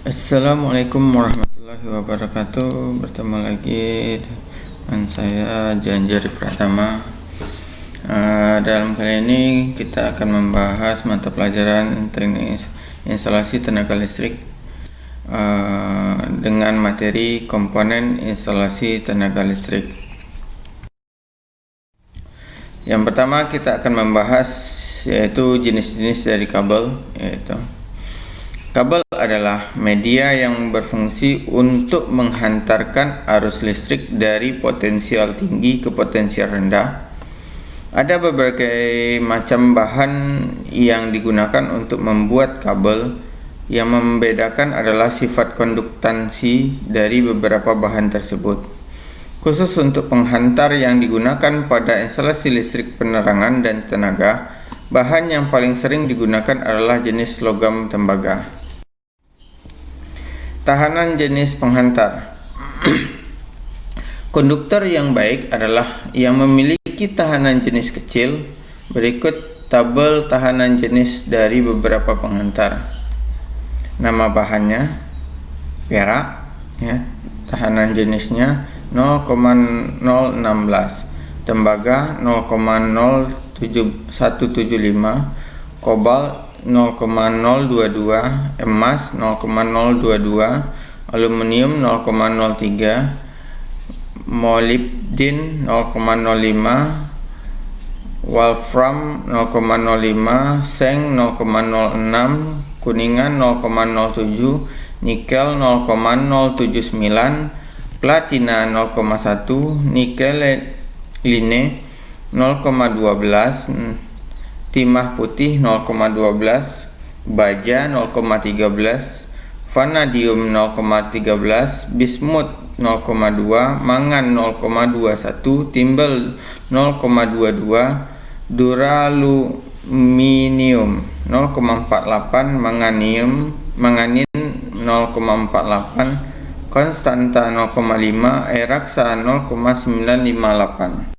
Assalamualaikum warahmatullahi wabarakatuh. Bertemu lagi dengan saya Janjari Pratama. Dalam kali ini kita akan membahas mata pelajaran teknik instalasi tenaga listrik dengan materi komponen instalasi tenaga listrik. Yang pertama kita akan membahas yaitu jenis-jenis dari kabel, yaitu kabel adalah media yang berfungsi untuk menghantarkan arus listrik dari potensial tinggi ke potensial rendah. Ada berbagai macam bahan yang digunakan untuk membuat kabel. Yang membedakan adalah sifat konduktansi dari beberapa bahan tersebut. Khusus untuk penghantar yang digunakan pada instalasi listrik penerangan dan tenaga, bahan yang paling sering digunakan adalah jenis logam tembaga. Tahanan jenis penghantar. Konduktor yang baik adalah yang memiliki tahanan jenis kecil. Berikut tabel tahanan jenis dari beberapa penghantar. Nama bahannya perak, ya. Tahanan jenisnya 0,016, tembaga 0,0175, kobalt 0,022, emas 0,022, aluminium 0,03, molybden 0,05, wolfram 0,05, seng 0,06, kuningan 0,07, nikel 0,079, platina 0,1, nikel line 0,12, timah putih 0,12, baja 0,13, vanadium 0,13, bismut 0,2, mangan 0,21, timbel 0,22, duraluminium 0,48, manganin 0,48, konstanta 0,5, air raksa 0,958.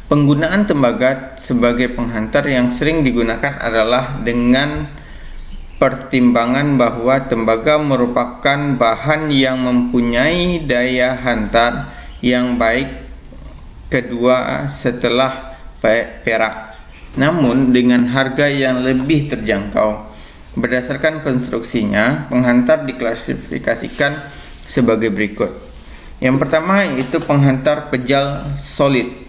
Penggunaan tembaga sebagai penghantar yang sering digunakan adalah dengan pertimbangan bahwa tembaga merupakan bahan yang mempunyai daya hantar yang baik kedua setelah perak, namun dengan harga yang lebih terjangkau. Berdasarkan konstruksinya, penghantar diklasifikasikan sebagai berikut. Yang pertama yaitu penghantar pejal solid.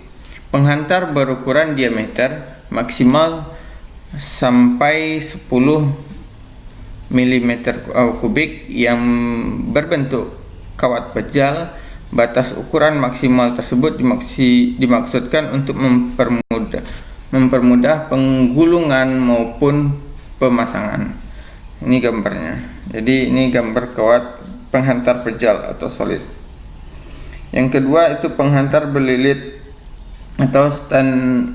Penghantar berukuran diameter maksimal sampai 10 mm kubik yang berbentuk kawat pejal. Batas ukuran maksimal tersebut dimaksudkan untuk mempermudah penggulungan maupun pemasangan. Ini gambarnya. Jadi ini gambar kawat penghantar pejal atau solid. Yang kedua itu penghantar berlilit atau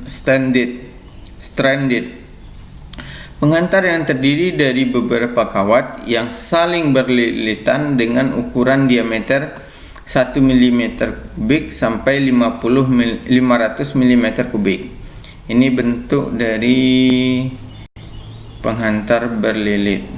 stranded. Penghantar yang terdiri dari beberapa kawat yang saling berlilitan dengan ukuran diameter 1 mm kubik sampai 500 mm kubik. Ini bentuk dari penghantar berlilit.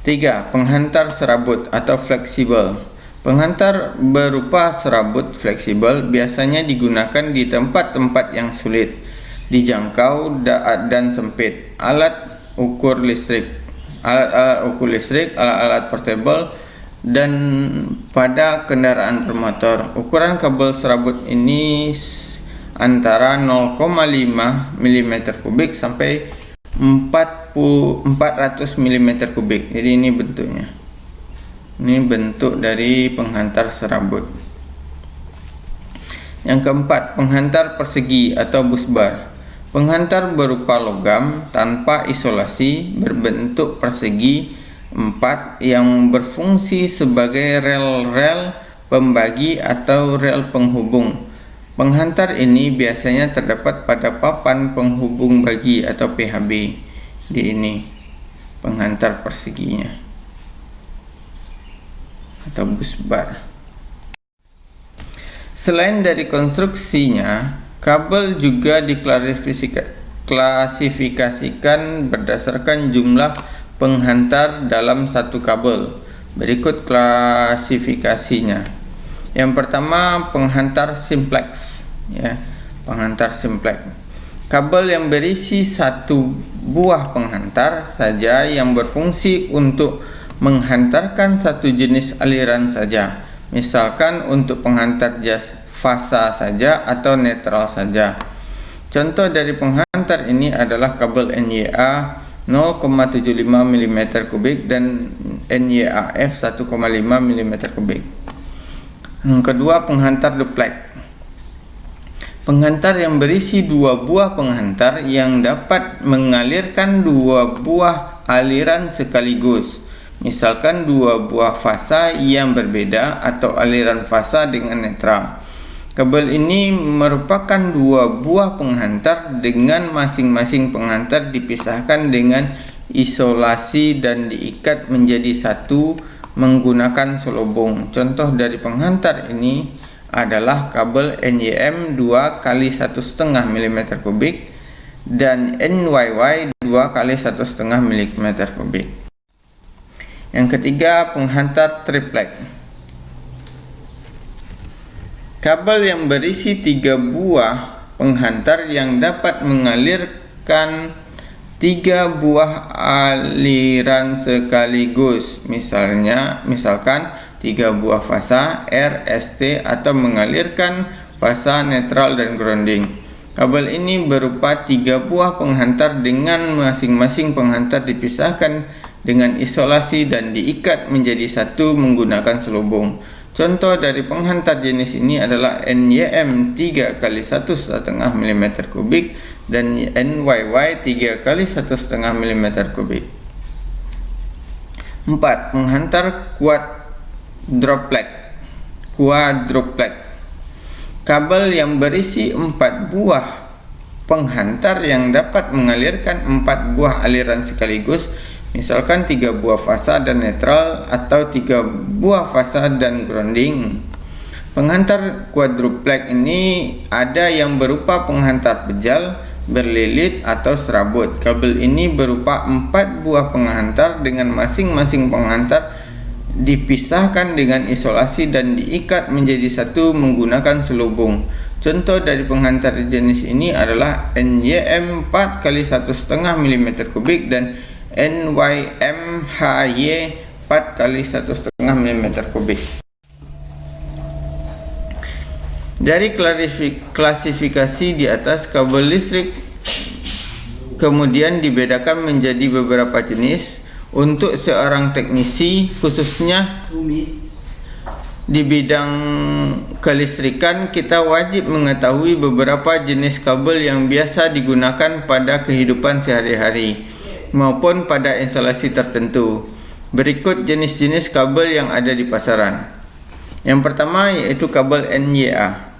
3. Penghantar serabut atau fleksibel. Penghantar berupa serabut fleksibel biasanya digunakan di tempat-tempat yang sulit dijangkau dan sempit. Alat ukur listrik, alat-alat portable, dan pada kendaraan bermotor. Ukuran kabel serabut ini antara 0,5 mm kubik sampai 400 mm kubik. Jadi ini bentuknya. Ini bentuk dari penghantar serabut. Yang keempat, penghantar persegi atau busbar. Penghantar berupa logam tanpa isolasi berbentuk persegi 4 yang berfungsi sebagai rel-rel pembagi atau rel penghubung. Penghantar ini biasanya terdapat pada papan penghubung bagi atau PHB. Di ini penghantar perseginya atau busbar. Selain dari konstruksinya, kabel juga diklasifikasikan berdasarkan jumlah penghantar dalam satu kabel. Berikut klasifikasinya. Yang pertama, penghantar simplex, ya. Penghantar simplex. Kabel yang berisi satu buah penghantar saja yang berfungsi untuk menghantarkan satu jenis aliran saja. Misalkan untuk penghantar fasa saja atau netral saja. Contoh dari penghantar ini adalah kabel NYA 0,75 mm kubik dan NYAF 1,5 mm kubik. Yang kedua, penghantar duplex. Penghantar yang berisi dua buah penghantar yang dapat mengalirkan dua buah aliran sekaligus. Misalkan dua buah fasa yang berbeda atau aliran fasa dengan netral. Kabel ini merupakan dua buah penghantar dengan masing-masing penghantar dipisahkan dengan isolasi dan diikat menjadi satu menggunakan selubung. Contoh dari penghantar ini adalah kabel NYM 2 x 1,5 mm kubik dan NYY 2 x 1,5 mm kubik. Yang ketiga, penghantar triplex. Kabel yang berisi tiga buah penghantar yang dapat mengalirkan tiga buah aliran sekaligus. Misalkan tiga buah fasa R, ST atau mengalirkan fasa netral dan grounding. Kabel ini berupa tiga buah penghantar dengan masing-masing penghantar dipisahkan dengan isolasi dan diikat menjadi satu menggunakan selubung. Contoh dari penghantar jenis ini adalah NYM 3 x 1,5 mm kubik dan NYY 3 x 1,5 mm kubik. 4. Penghantar quadruplex. Kabel yang berisi 4 buah penghantar yang dapat mengalirkan 4 buah aliran sekaligus. Misalkan 3 buah fasa dan netral atau 3 buah fasa dan grounding. Penghantar quadruplex ini ada yang berupa penghantar pejal, berlilit atau serabut. Kabel ini berupa 4 buah penghantar dengan masing-masing penghantar dipisahkan dengan isolasi dan diikat menjadi satu menggunakan selubung. Contoh dari penghantar jenis ini adalah NYM 4 x 1,5 mm kubik dan NYMHY 4 x 1,5 mm kubik. Dari klasifikasi di atas, kabel listrik kemudian dibedakan menjadi beberapa jenis. Untuk seorang teknisi, khususnya di bidang kelistrikan, kita wajib mengetahui beberapa jenis kabel yang biasa digunakan pada kehidupan sehari-hari maupun pada instalasi tertentu. Berikut jenis-jenis kabel yang ada di pasaran. Yang pertama yaitu kabel NYA.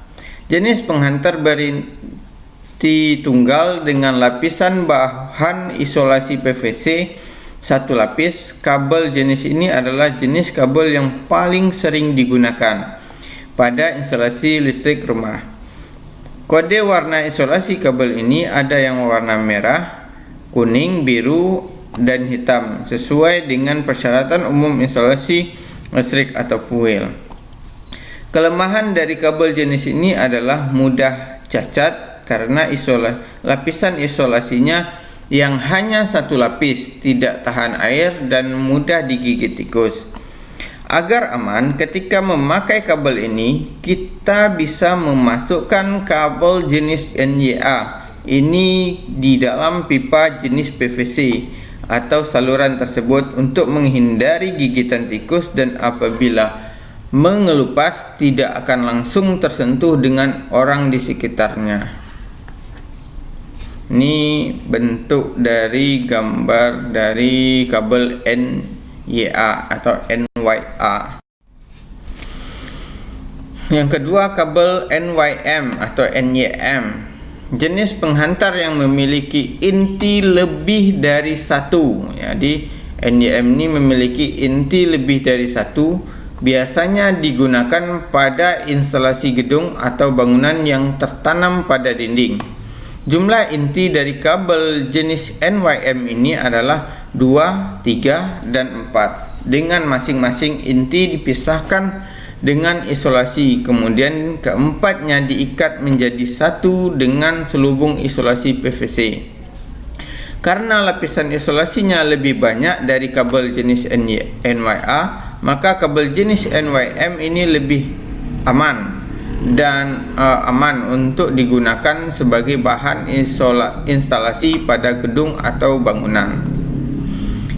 Jenis penghantar berinti tunggal dengan lapisan bahan isolasi PVC satu lapis. Kabel jenis ini adalah jenis kabel yang paling sering digunakan pada instalasi listrik rumah. Kode warna isolasi kabel ini ada yang warna merah, kuning, biru, dan hitam sesuai dengan persyaratan umum instalasi listrik atau PUEL. Kelemahan dari kabel jenis ini adalah mudah cacat karena lapisan isolasinya yang hanya satu lapis, tidak tahan air dan mudah digigit tikus. Agar aman ketika memakai kabel ini, kita bisa memasukkan kabel jenis NYA ini di dalam pipa jenis PVC atau saluran tersebut untuk menghindari gigitan tikus, dan apabila mengelupas tidak akan langsung tersentuh dengan orang di sekitarnya. Ini bentuk dari gambar dari kabel NYA atau NYA. Yang kedua, kabel NYM atau NYM. Jenis penghantar yang memiliki inti lebih dari satu. Jadi NYM ini memiliki inti lebih dari satu. Biasanya digunakan pada instalasi gedung atau bangunan yang tertanam pada dinding. Jumlah inti dari kabel jenis NYM ini adalah 2, 3, dan 4, dengan masing-masing inti dipisahkan dengan isolasi, kemudian keempatnya diikat menjadi satu dengan selubung isolasi PVC. Karena lapisan isolasinya lebih banyak dari kabel jenis NYA, maka kabel jenis NYM ini lebih aman aman untuk digunakan sebagai bahan instalasi pada gedung atau bangunan.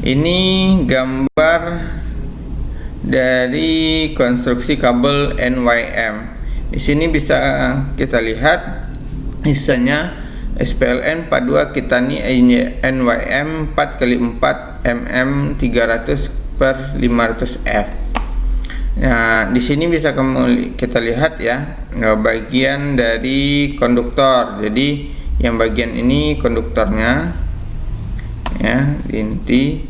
Ini gambar dari konstruksi kabel NYM. Di sini bisa kita lihat misalnya SPLN 42 Kitani NYM 4x4 mm 300/500F. Nah, di sini bisa kita lihat ya, bagian dari konduktor. Jadi yang bagian ini konduktornya ya, inti.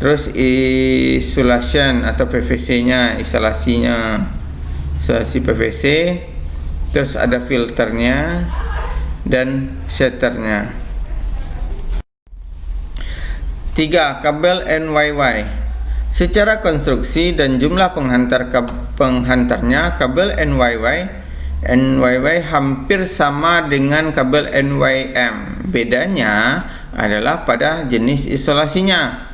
Terus isolation atau PVC-nya, isolasi PVC. Terus ada filternya dan shuternya. 3. Kabel NYY. Secara konstruksi dan jumlah penghantarnya, kabel NYY hampir sama dengan kabel NYM. Bedanya adalah pada jenis isolasinya.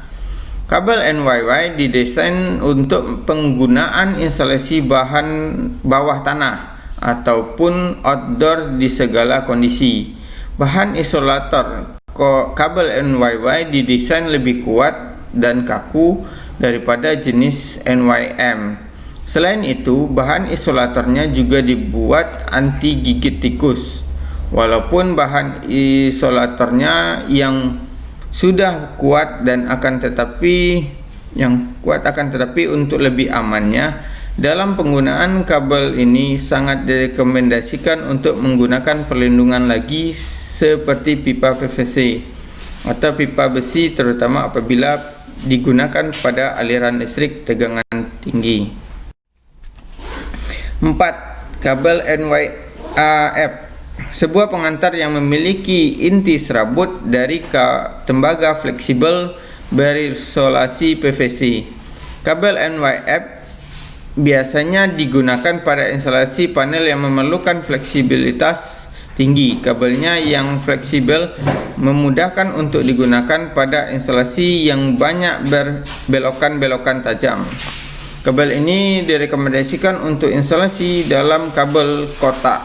Kabel NYY didesain untuk penggunaan instalasi bahan bawah tanah ataupun outdoor di segala kondisi. Bahan isolator kabel NYY didesain lebih kuat dan kaku daripada jenis NYM. Selain itu, bahan isolatornya juga dibuat anti gigit tikus. Walaupun bahan isolatornya yang sudah kuat akan tetapi untuk lebih amannya dalam penggunaan kabel ini sangat direkomendasikan untuk menggunakan perlindungan lagi seperti pipa PVC atau pipa besi, terutama apabila digunakan pada aliran listrik tegangan tinggi. 4. Kabel NYAF. Sebuah pengantar yang memiliki inti serabut dari tembaga fleksibel berisolasi PVC. Kabel NYF biasanya digunakan pada instalasi panel yang memerlukan fleksibilitas tinggi. Kabelnya yang fleksibel memudahkan untuk digunakan pada instalasi yang banyak berbelokan-belokan tajam. Kabel ini direkomendasikan untuk instalasi dalam kabel kotak,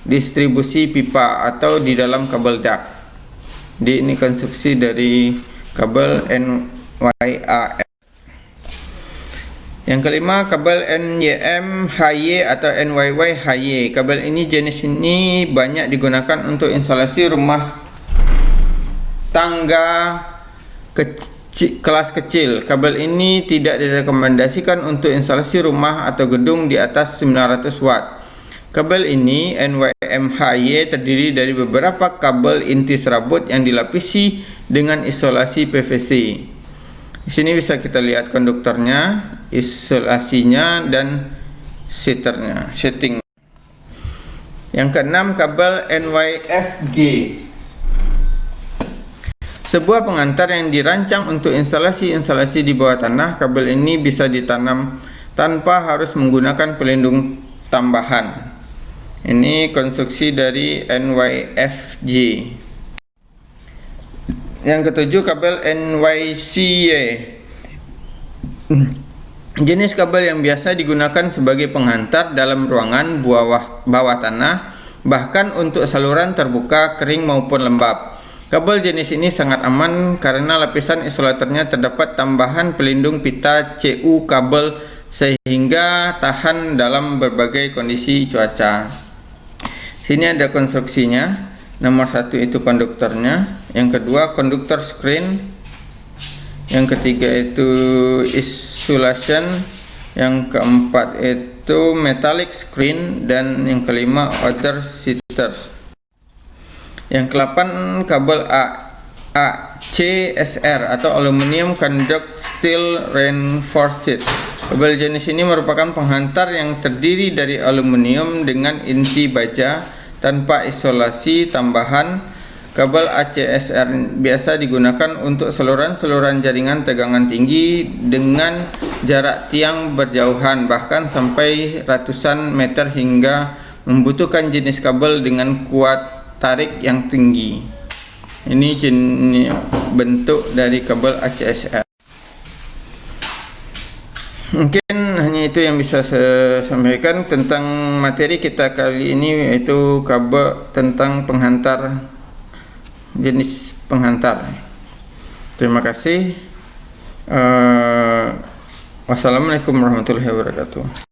distribusi pipa, atau di dalam kabel duct. Ini konstruksi dari kabel NYAF. Yang kelima, kabel NYM HY atau NYY HY. Kabel jenis ini banyak digunakan untuk instalasi rumah tangga kelas kecil. Kabel ini tidak direkomendasikan untuk instalasi rumah atau gedung di atas 900 watt. Kabel ini NYM HY terdiri dari beberapa kabel inti serabut yang dilapisi dengan isolasi PVC. Di sini bisa kita lihat konduktornya, isolasinya, dan setting. Yang keenam, kabel NYFG. Sebuah pengantar yang dirancang untuk instalasi di bawah tanah. Kabel ini bisa ditanam tanpa harus menggunakan pelindung tambahan. Ini konstruksi dari NYFG. Yang ketujuh, kabel NYCY. Jenis kabel yang biasa digunakan sebagai penghantar dalam ruangan bawah tanah, bahkan untuk saluran terbuka, kering maupun lembab. Kabel jenis ini sangat aman karena lapisan isolatornya terdapat tambahan pelindung pita CU kabel sehingga tahan dalam berbagai kondisi cuaca. Sini ada konstruksinya. Nomor 1 itu konduktornya, yang kedua konduktor screen, yang ketiga itu isolation, yang keempat itu metallic screen, dan yang kelima outer shutters. Yang ke-8 kabel ACSR atau Aluminium Conduct Steel Reinforced. Kabel jenis ini merupakan penghantar yang terdiri dari aluminium dengan inti baja tanpa isolasi tambahan. Kabel ACSR biasa digunakan untuk saluran-saluran jaringan tegangan tinggi dengan jarak tiang berjauhan bahkan sampai ratusan meter hingga membutuhkan jenis kabel dengan kuat tarik yang tinggi. Ini jenis bentuk dari kabel ACSR. Mungkin hanya itu yang bisa saya sampaikan tentang materi kita kali ini, yaitu kabel tentang penghantar, jenis penghantar. Terima kasih. Wassalamualaikum warahmatullahi wabarakatuh.